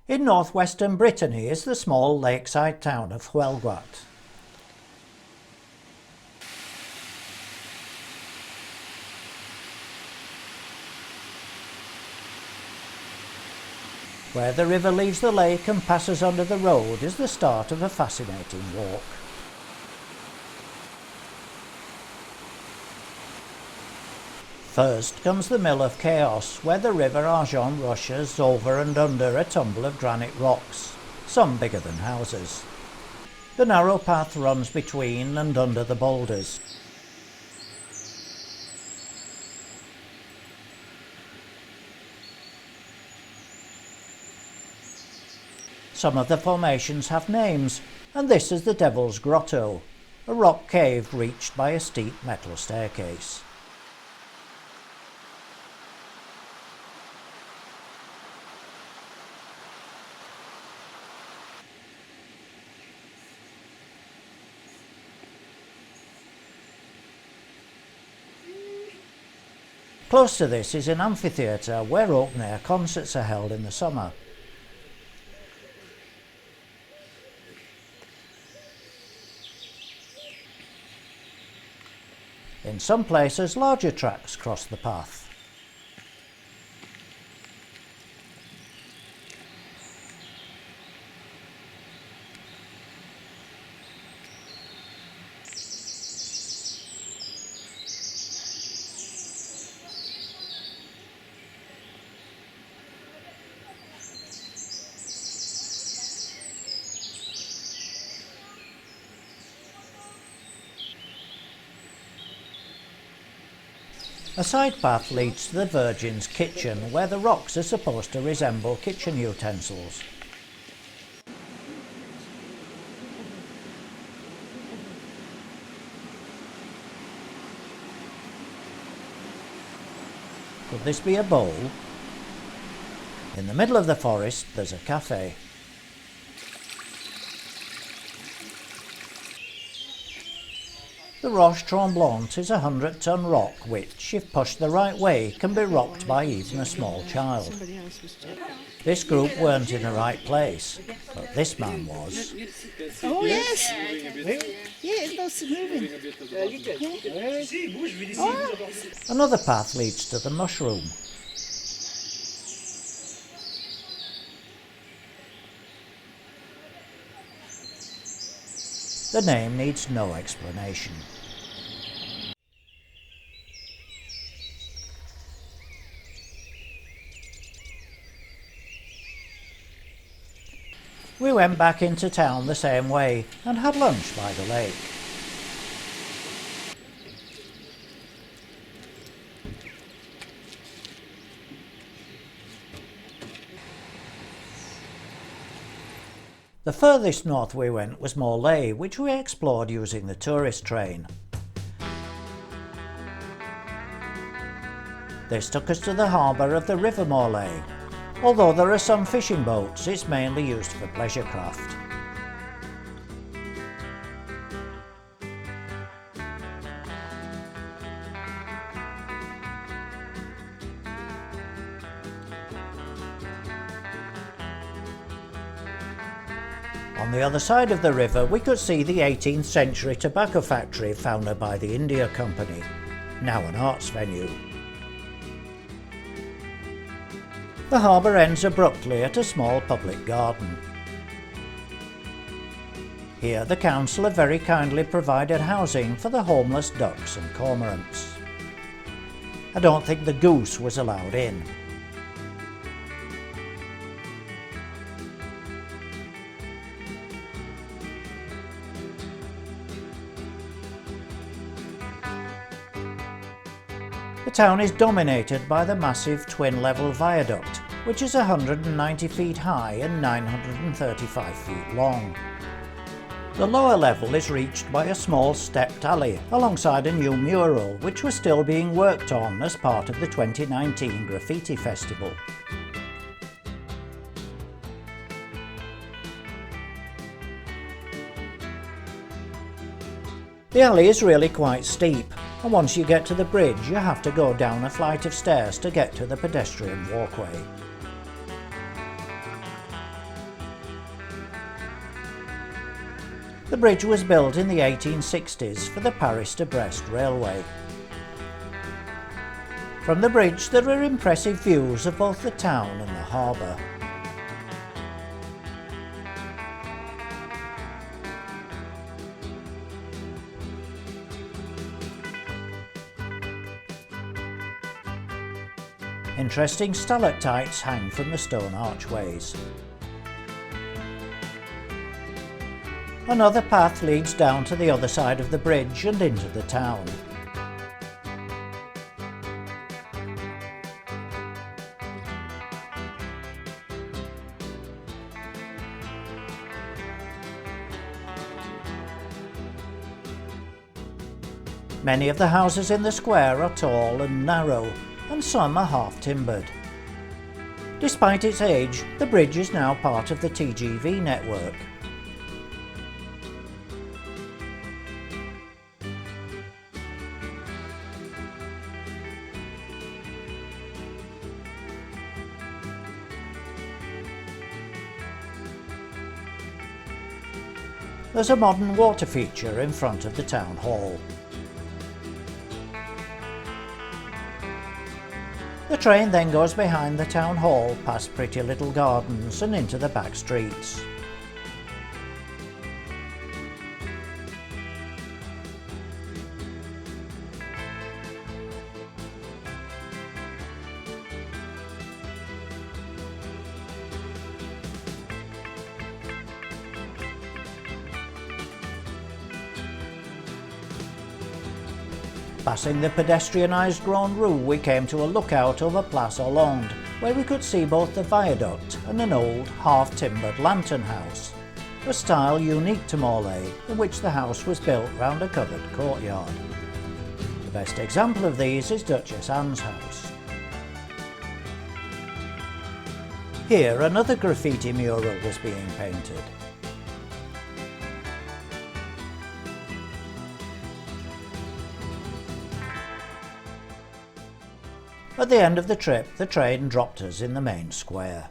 In northwestern Brittany is the small lakeside town of Huelgoat. Where the river leaves the lake and passes under the road is the start of a fascinating walk. First comes the Mill of Chaos, where the river Argent rushes over and under a tumble of granite rocks, some bigger than houses. The narrow path runs between and under the boulders. Some of the formations have names, and this is the Devil's Grotto, a rock cave reached by a steep metal staircase. Close to this is an amphitheatre where open-air concerts are held in the summer. In some places, larger tracks cross the path. A side path leads to the Virgin's kitchen, where the rocks are supposed to resemble kitchen utensils. Could this be a bowl? In the middle of the forest there's a cafe. The Roche Tremblant is a 100-ton rock which, if pushed the right way, can be rocked by even a small child. This group weren't in the right place, but this man was. Oh yes! Yeah, it's moving. Oh. Another path leads to the mushroom. The name needs no explanation. We went back into town the same way and had lunch by the lake. The furthest north we went was Morlaix, which we explored using the tourist train. This took us to the harbour of the River Morlaix. Although there are some fishing boats, it's mainly used for pleasure craft. On the other side of the river we could see the 18th century tobacco factory founded by the India Company, now an arts venue. The harbour ends abruptly at a small public garden. Here the council have very kindly provided housing for the homeless ducks and cormorants. I don't think the goose was allowed in. The town is dominated by the massive twin-level viaduct, which is 190 feet high and 935 feet long. The lower level is reached by a small stepped alley alongside a new mural which was still being worked on as part of the 2019 Graffiti Festival. The alley is really quite steep, and once you get to the bridge you have to go down a flight of stairs to get to the pedestrian walkway. The bridge was built in the 1860s for the Paris to Brest railway. From the bridge there are impressive views of both the town and the harbour. Interesting stalactites hang from the stone archways. Another path leads down to the other side of the bridge and into the town. Many of the houses in the square are tall and narrow, and some are half-timbered. Despite its age, the bridge is now part of the TGV network. There's a modern water feature in front of the town hall. The train then goes behind the town hall, past pretty little gardens and into the back streets. Passing the pedestrianised Grande Rue, we came to a lookout over Place Hollande, where we could see both the viaduct and an old, half-timbered lantern house, a style unique to Morlaix, in which the house was built round a covered courtyard. The best example of these is Duchess Anne's house. Here another graffiti mural was being painted. At the end of the trip, the train dropped us in the main square.